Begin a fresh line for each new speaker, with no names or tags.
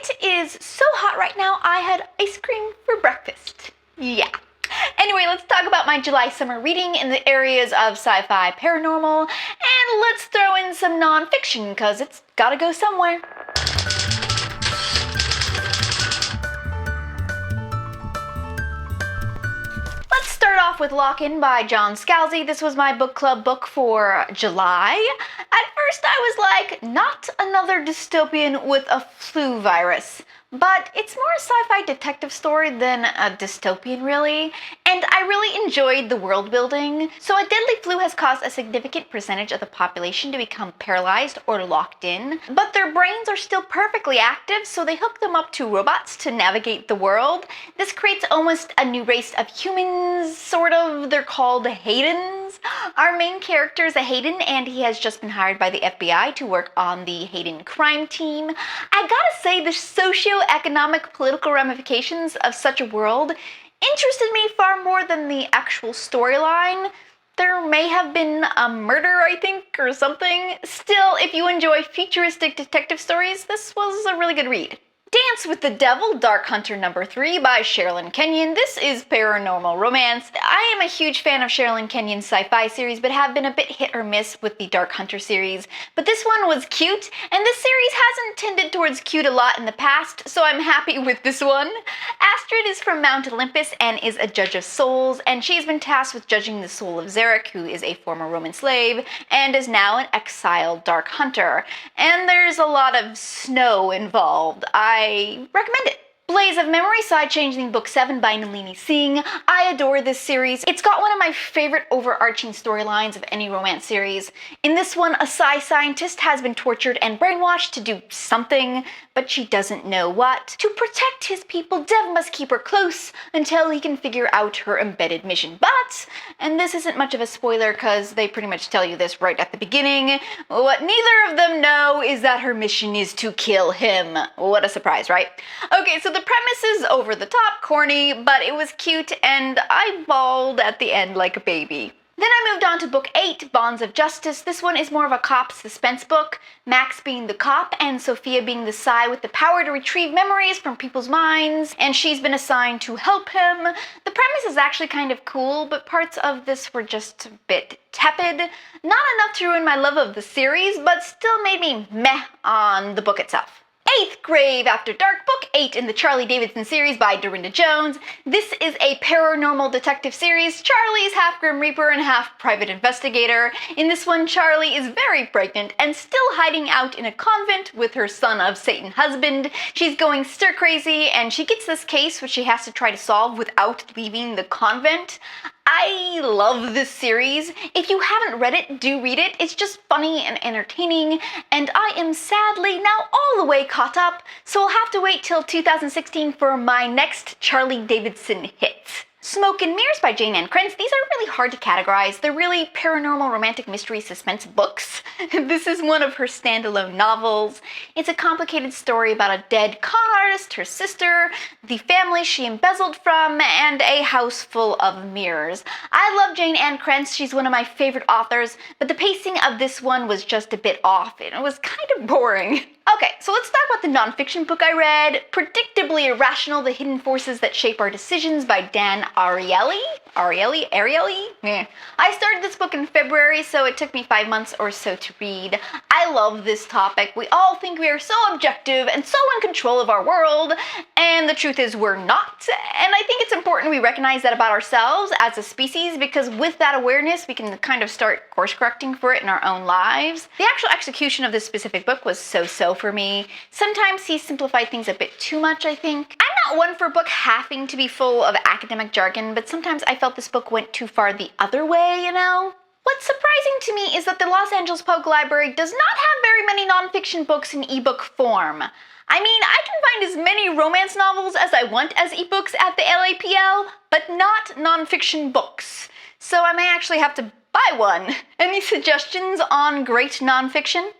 It is so hot right now, I had ice cream for breakfast. Yeah. Anyway, let's talk about my July summer reading in the areas of sci-fi, paranormal, and let's throw in some nonfiction, because it's gotta go somewhere. Let's start off with Lock-In by John Scalzi. This was my book club book for July. At first I was like, not another dystopian with a flu virus. But it's more a sci-fi detective story than a dystopian, really. And I really enjoyed the world building. So a deadly flu has caused a significant percentage of the population to become paralyzed or locked in. But their brains are still perfectly active, so they hook them up to robots to navigate the world. This creates almost a new race of humans, sort of. They're called Haydens. Our main character is a Hayden, and he has just been hired by the FBI to work on the Hayden crime team. I gotta say, the socio-economic political ramifications of such a world interested me far more than the actual storyline. There may have been a murder, I think, or something. Still, if you enjoy futuristic detective stories, this was a really good read. Dance with the Devil, Dark Hunter number 3 by Sherilyn Kenyon. This is paranormal romance. I am a huge fan of Sherilyn Kenyon's sci-fi series, but have been a bit hit or miss with the Dark Hunter series. But this one was cute, and this series hasn't tended towards cute a lot in the past, so I'm happy with this one. Astrid is from Mount Olympus and is a judge of souls, and she's been tasked with judging the soul of Zarek, who is a former Roman slave, and is now an exiled Dark Hunter. And there's a lot of snow involved. I recommend it. Blaze of Memory, Side-Changing Book 7 by Nalini Singh. I adore this series. It's got one of my favorite overarching storylines of any romance series. In this one, a scientist has been tortured and brainwashed to do something, but she doesn't know what. To protect his people, Dev must keep her close until he can figure out her embedded mission. But, and this isn't much of a spoiler because they pretty much tell you this right at the beginning, what neither of them know is that her mission is to kill him. What a surprise, right? Okay, so the premise is over the top, corny, but it was cute, and I bawled at the end like a baby. Then I moved on to book 8, Bonds of Justice. This one is more of a cop suspense book, Max being the cop and Sophia being the Psy with the power to retrieve memories from people's minds, and she's been assigned to help him. The premise is actually kind of cool, but parts of this were just a bit tepid. Not enough to ruin my love of the series, but still made me meh on the book itself. 8th Grave After Dark, Book 8 in the Charlie Davidson series by Dorinda Jones. This is a paranormal detective series. Charlie is half Grim Reaper and half private investigator. In this one, Charlie is very pregnant and still hiding out in a convent with her son of Satan husband. She's going stir crazy, and she gets this case which she has to try to solve without leaving the convent. I love this series. If you haven't read it, do read it. It's just funny and entertaining, and I am sadly now all the way caught up, so I'll have to wait till 2016 for my next Charlie Davidson hit. Smoke and Mirrors by Jane Ann Krentz. These are really hard to categorize. They're really paranormal romantic mystery suspense books. This is one of her standalone novels. It's a complicated story about a dead con artist, her sister, the family she embezzled from, and a house full of mirrors. I love Jane Ann Krentz. She's one of my favorite authors, but the pacing of this one was just a bit off. It was kind of boring. Okay, so let's talk about the nonfiction book I read, Predictably Irrational, The Hidden Forces That Shape Our Decisions by Dan Ariely? Yeah. I started this book in February, so it took me 5 months or so to read. I love this topic. We all think we are so objective and so in control of our world, and the truth is we're not. And I think it's important we recognize that about ourselves as a species, because with that awareness, we can kind of start course correcting for it in our own lives. The actual execution of this specific book was so-so for me. Sometimes he simplified things a bit too much, I think. I'm not one for a book having to be full of academic jargon, but sometimes I felt this book went too far the other way, you know? What's surprising to me is that the Los Angeles Public Library does not have very many nonfiction books in ebook form. I mean, I can find as many romance novels as I want as ebooks at the LAPL, but not nonfiction books. So I may actually have to buy one. Any suggestions on great nonfiction?